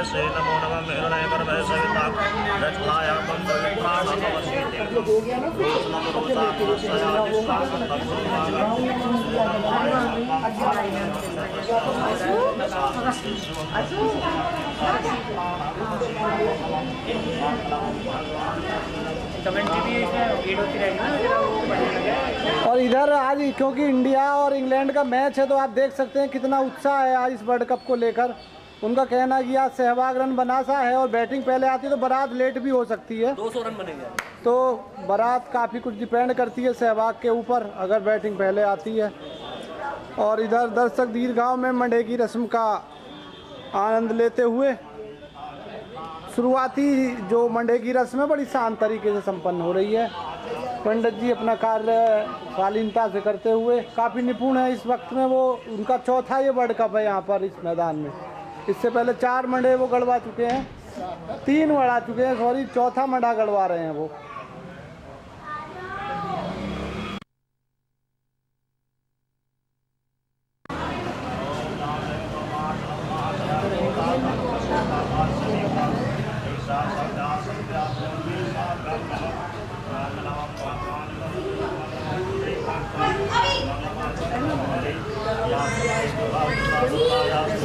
श्री नमो नमः हिरण्य गर्भे सविता रचनाया और इधर आज क्योंकि इंडिया और इंग्लैंड का मैच है तो आप देख सकते हैं कितना उत्साह है आज इस वर्ल्ड कप को लेकर। उनका कहना है कि आज सहवाग रन बना सा है और बैटिंग पहले आती है तो बारात लेट भी हो सकती है। 200 रन बनेंगे तो बारात काफ़ी कुछ डिपेंड करती है सहवाग के ऊपर अगर बैटिंग पहले आती है। और इधर दर्शक दीर्घाव में मंडे की रस्म का आनंद लेते हुए शुरुआती जो मंडे की रस्म है बड़ी शांत तरीके से संपन्न हो रही है। पंडित जी अपना कार्य शालीनता से करते हुए काफ़ी निपुण है इस वक्त में। वो उनका चौथा ये वर्ल्ड कप है यहाँ पर इस मैदान में। इससे पहले 4 मंडे वो गड़वा चुके हैं, 3 बढ़ा चुके हैं, सॉरी चौथा मंडा गड़वा रहे हैं वो।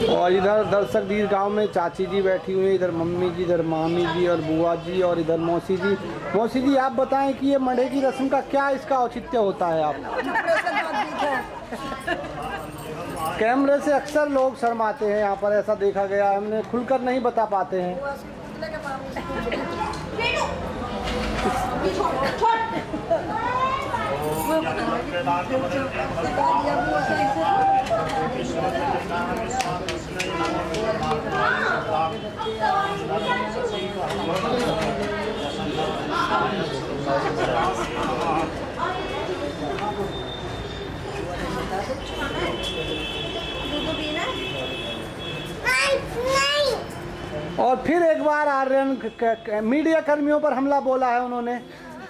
और इधर दर्शक दीर्घाव में चाची जी बैठी हुई हैं, इधर मम्मी जी, इधर मामी जी और बुआ जी और इधर मौसी जी। मौसी जी आप बताएं कि ये मंडे की रस्म का क्या इसका औचित्य होता है? आप कैमरे से अक्सर लोग शर्माते हैं यहाँ पर, ऐसा देखा गया, हमने खुलकर नहीं बता पाते हैं। और फिर एक बार आर्यन मीडिया कर्मियों पर हमला बोला है उन्होंने।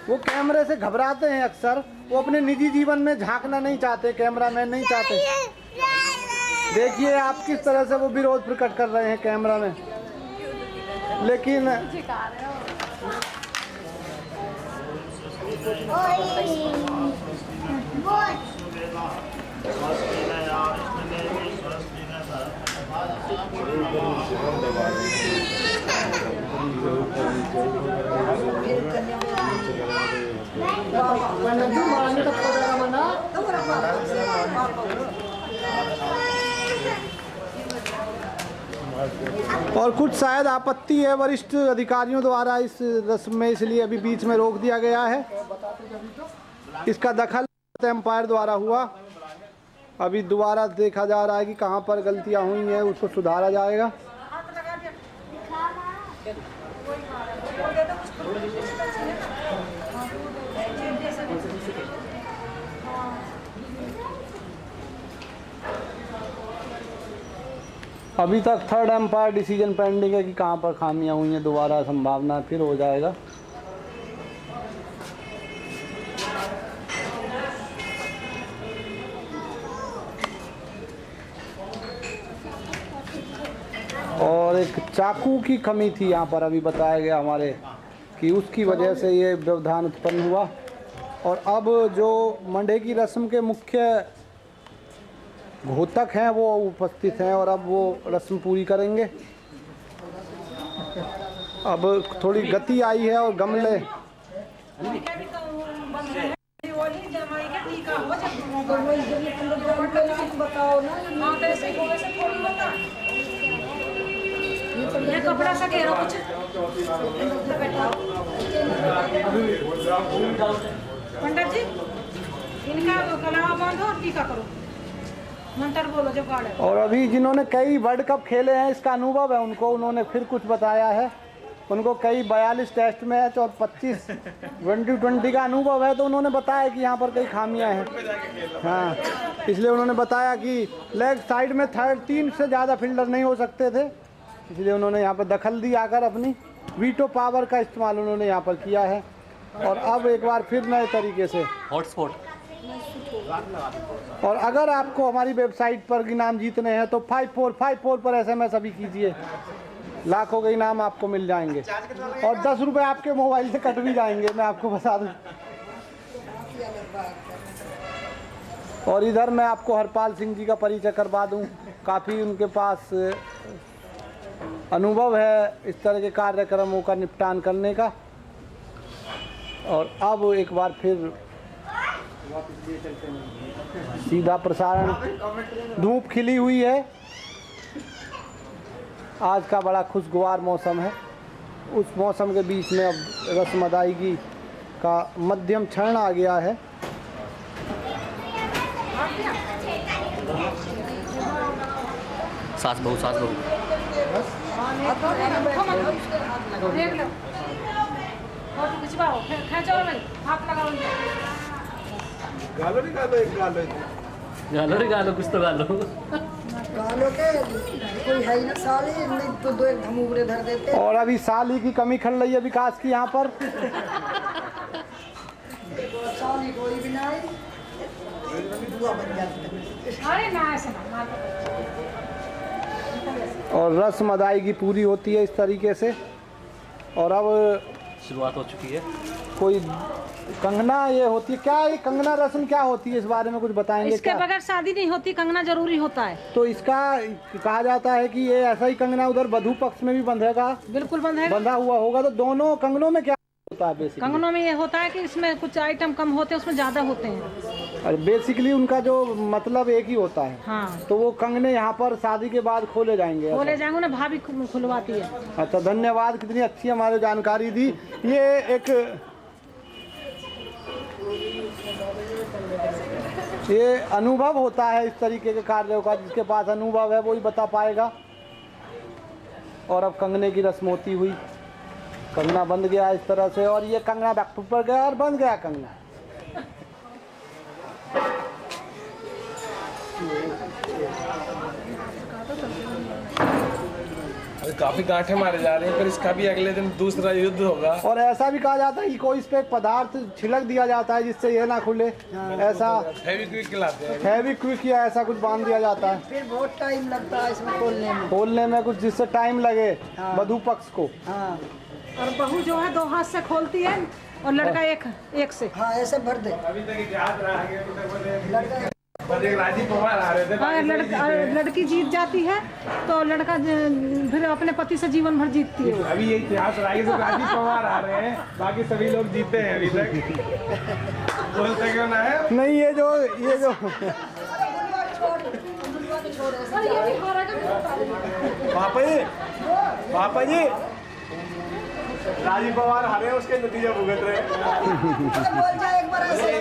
वो कैमरे से घबराते हैं अक्सर, वो अपने निजी जीवन में झांकना नहीं चाहते, कैमरामैन नहीं चाहते। देखिए आप किस तरह से वो विरोध प्रकट कर रहे हैं कैमरा में। लेकिन और कुछ शायद आपत्ति है वरिष्ठ अधिकारियों द्वारा इस रस्म में, इसलिए अभी बीच में रोक दिया गया है। इसका दखल एम्पायर द्वारा हुआ। अभी दोबारा देखा जा रहा है कि कहां पर गलतियां हुई हैं, उसको सुधारा जाएगा। अभी तक थर्ड एम्पायर डिसीजन पेंडिंग है कि कहां पर खामियां हुई हैं। दोबारा संभावना फिर हो जाएगा। और एक चाकू की कमी थी यहाँ पर, अभी बताया गया हमारे कि उसकी वजह से ये व्यवधान उत्पन्न हुआ। और अब जो मंडे की रस्म के मुख्य घोतक हैं वो उपस्थित हैं और अब वो रस्म पूरी करेंगे। अब थोड़ी गति आई है और गमले ये कपड़ा सा घेरो कुछ पंडित जी, इनका कलावा बांधो और टीका करो, मंत्र बोलो जब गाड़े। और अभी जिन्होंने कई वर्ल्ड कप खेले हैं इसका अनुभव है उनको, उन्होंने फिर कुछ बताया है। उनको कई 42 टेस्ट मैच और 25 2020 का अनुभव है, तो उन्होंने बताया कि यहाँ पर कई खामियां हैं। हाँ, इसलिए उन्होंने बताया कि लेग साइड में 3 से ज़्यादा फील्डर नहीं हो सकते थे, इसलिए उन्होंने यहाँ पर दखल दी आकर अपनी। वीटो पावर का इस्तेमाल उन्होंने यहाँ पर किया है। और अब एक बार फिर नए तरीके से हॉटस्पॉट। और अगर आपको हमारी वेबसाइट पर इनाम जीतने हैं तो 5454 पर SMS अभी कीजिए, लाखों के इनाम आपको मिल जाएंगे और 10 रुपये आपके मोबाइल से कट भी जाएंगे, मैं आपको बता दूं। और इधर मैं आपको हरपाल सिंह जी का परिचय करवा दूं, काफ़ी उनके पास अनुभव है इस तरह के कार्यक्रमों का निपटान करने का। और अब एक बार फिर सीधा प्रसारण, धूप खिली हुई है, आज का बड़ा खुशगवार मौसम है। उस मौसम के बीच में अब रस्म अदायगी का मध्यम क्षण आ गया है। सास बहू देख लो, फोटो खिंचवाओ, खींचो भाई, हाथ लगाओ। गालो नहीं गालो, एक गालो गालो रे गालो, कुछ तो गालो। गालो के कोई है ही ना साली, नहीं तो दो एक धमूरे धर देते। और अभी साली की कमी खल रही है विकास की यहाँ पर। साली कोई भी नहीं, बुआ बन जाती। अरे ना ऐसे ना। और रस्म अदायगी पूरी होती है इस तरीके से। और अब शुरुआत हो चुकी है। कोई कंगना ये होती है क्या, ये कंगना रस्म क्या होती है, इस बारे में कुछ बताएंगे इसके क्या? बगैर शादी नहीं होती, कंगना जरूरी होता है। तो इसका कहा जाता है कि ये ऐसा ही कंगना उधर वधू पक्ष में भी बंधेगा, बिल्कुल बंधेगा। बंधा हुआ होगा। तो दोनों कंगनों में क्या होता है बेसिकली? कंगनों में ये होता है कि इसमें कुछ आइटम कम होते हैं, उसमें ज्यादा होते हैं। और बेसिकली उनका जो मतलब एक ही होता है। हाँ, तो वो कंगने यहाँ पर शादी के बाद खोले जाएंगे? खोले जाएंगे ना, भाभी खुलवाती है। अच्छा, धन्यवाद, कितनी अच्छी हमारे जानकारी दी। ये एक ये अनुभव होता है इस तरीके के कार्यों का, जिसके पास अनुभव है वो ही बता पाएगा। और अब कंगने की रस्म होती हुई, कंगना बंध गया इस तरह से, और ये कंगना बैक पर गया और बंध गया कंगना। काफी गांठें मारे जा रहे हैं, पर इसका भी अगले दिन दूसरा युद्ध होगा। और ऐसा भी कहा जाता है कि कोई इस पे एक पदार्थ छिड़क दिया जाता है जिससे ये ना खुले, ऐसा फेविक्विक खिलाते हैं। फेविक्विक या ऐसा कुछ बांध दिया जाता है। फिर बहुत टाइम लगता है इसमें खोलने में कुछ, जिससे टाइम लगे वधू पक्ष को। हाँ और बहू जो है 2 हाथ से खोलती है और लड़का एक से। हाँ, ऐसे भर दे। अभी तक याद रहा है राजीव पवार आ रहे थे। हाँ, लड़की जीत जाती है तो लड़का फिर अपने पति से जीवन भर जीतती है। अभी ये इतिहास रहा है, राजीव पवार आ रहे हैं, बाकी सभी लोग जीते हैं अभी तक। बोलते क्यों ना है? नहीं, ये जो पापा जी राजीव पवार हारे, उसके नतीजे भुगत रहे। बोल जाए एक बार ऐसे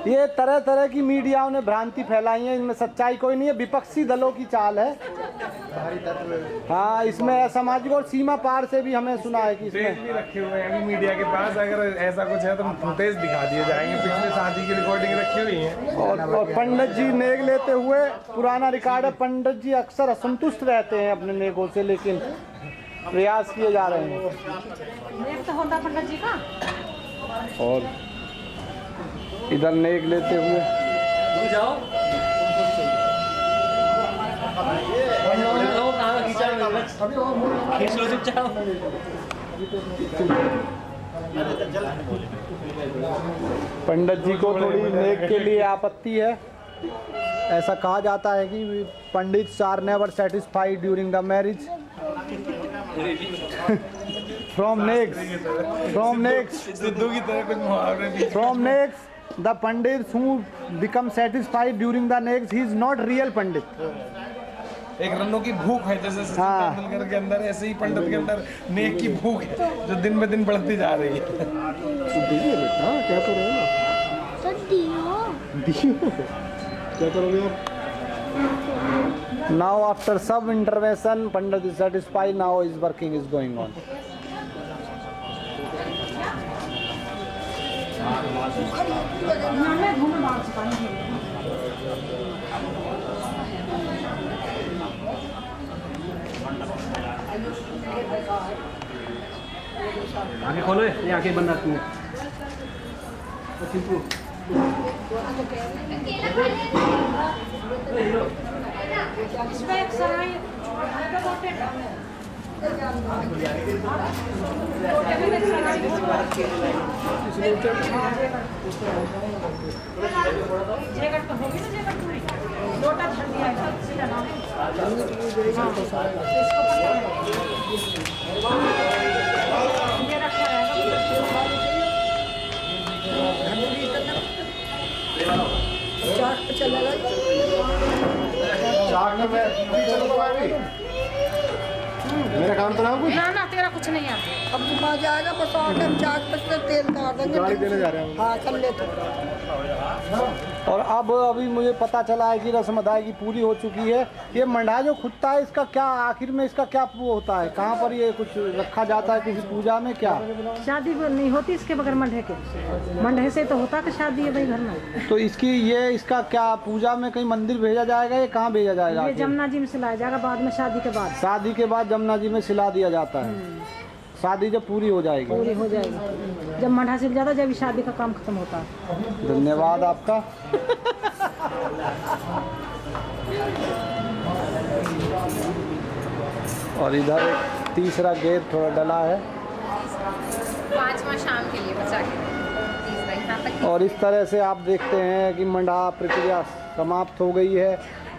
ये तरह तरह की मीडियाओं ने भ्रांति फैलाई है, इनमें सच्चाई कोई नहीं है, विपक्षी दलों की चाल है। हाँ, इसमें असामाजिक और सीमा पार से भी हमें सुना है कि इसमें भी रखे हुए हैं मीडिया के पास। अगर ऐसा कुछ है तो फुटेज दिखा दिए जाएंगे, पिछले शादी की रिकॉर्डिंग रखी हुई है। और पंडित जी नेग लेते हुए, पुराना रिकॉर्ड है, पंडित जी अक्सर असंतुष्ट रहते हैं अपने नेगों से, लेकिन प्रयास किए जा रहे हैं। एक तो होता पंडित जी का। और इधर नेग लेते हुए जाओ खींच लो चुपचाप। पंडित जी को थोड़ी नेक के लिए आपत्ति है। ऐसा कहा जाता है कि pandit are never satisfied during the marriage from next Sidhu की तरह कुछ मुहावरे भी। From next the pandit who become satisfied during the next he is not real pandit. एक रनों की भूख है, जैसे सचिन तेंदुलकर के अंदर, ऐसे ही पंडित के अंदर नेक की भूख है, जो दिन ब दिन बढ़ती जा रही है। क्या करोगे? क्या करोगे आप? Now after some intervention, Pandit is satisfied. Now his working is going on. आगे खोलो ये आगे बंद रखती है चिंटू इसमें एक सराय छोटे जैकेट तो होगी ना जैकेट पूरी लोटा धर दिया है सीधा नाम ये रखा चाक पे चलेगा मेरा काम तो ना कुछ ना ना तेरा कुछ नहीं आता अब घुमा जाएगा बस आके हम चाक पे से तेल काट देंगे गाड़ी देने जा रहे हैं हाँ कर ले तो और अब अभी मुझे पता चला है कि रस्म अदायगी पूरी हो चुकी है। ये मंडा जो खुदता है इसका क्या आखिर में इसका क्या वो होता है, कहाँ पर ये कुछ रखा जाता है किसी पूजा में क्या? शादी नहीं होती इसके बगैर मंडे के, मंडे से तो होता कि शादी है भाई घर में। तो इसका क्या पूजा में कहीं मंदिर भेजा जाएगा या कहाँ भेजा जाएगा? ये जमुना जी में सिलाया जाएगा बाद में शादी के बाद। शादी के बाद जमुना जी में सिला दिया जाता है। शादी जब पूरी हो जाएगी पूरी हो जाएगी जब मंडा सिल जाता जब शादी का काम खत्म होता है। धन्यवाद आपका। और इधर एक तीसरा गेट थोड़ा डला है 5वां शाम के लिए बचा के तीसरा यहाँ तक। और इस तरह से आप देखते हैं कि मंडा प्रक्रिया समाप्त हो गई है।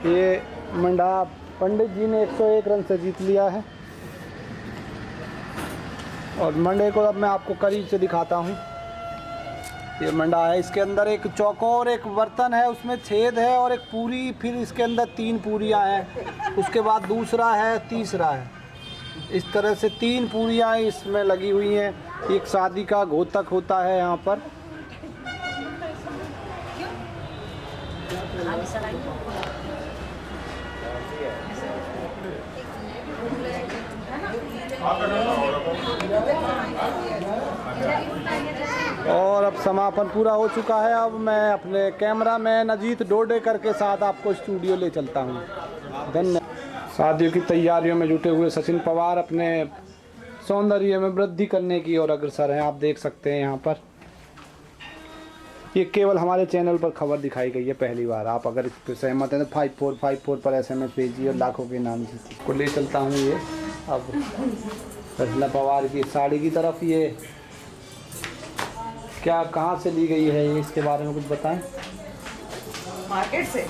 ये मंडा पंडित जी ने 101 रन से जीत लिया है। और मंडे को अब मैं आपको करीब से दिखाता हूँ। ये मंडा है, इसके अंदर एक चौकोर एक बर्तन है, उसमें छेद है और एक पूरी, फिर इसके अंदर 3 पूरियाँ हैं, उसके बाद दूसरा है, तीसरा है। इस तरह से 3 पूरियाँ इसमें लगी हुई हैं। एक शादी का घोतक होता है यहाँ पर। और अब समापन पूरा हो चुका है। अब मैं अपने कैमरामैन अजीत डोडेकर के साथ आपको स्टूडियो ले चलता हूँ। धन्यवाद। शादियों की तैयारियों में जुटे हुए सचिन पवार अपने सौंदर्य में वृद्धि करने की ओर अग्रसर हैं। आप देख सकते हैं यहाँ पर। ये केवल हमारे चैनल पर खबर दिखाई गई है पहली बार। आप अगर इस पर सहमत हैं तो 5454 पर SMS भेजिए और लाखों के नाम जीतिए। को ले चलता हूँ ये अब सचिन पवार की साड़ी की तरफ। ये क्या कहाँ से ली गई है ये, इसके बारे में कुछ बताएं। मार्केट से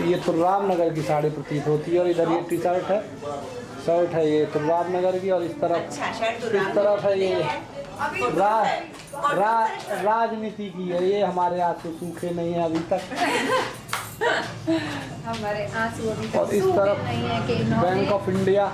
ये तो रामनगर की साड़ी प्रतीत होती है। और इधर ये टी-शर्ट है ये तो रामनगर की। और इस तरफ है ये राजनीति की है। ये हमारे आंसू सूखे नहीं है अभी तक। हमारे आंसू अभी तक और इस तरफ नहीं है कि बैंक ऑफ इंडिया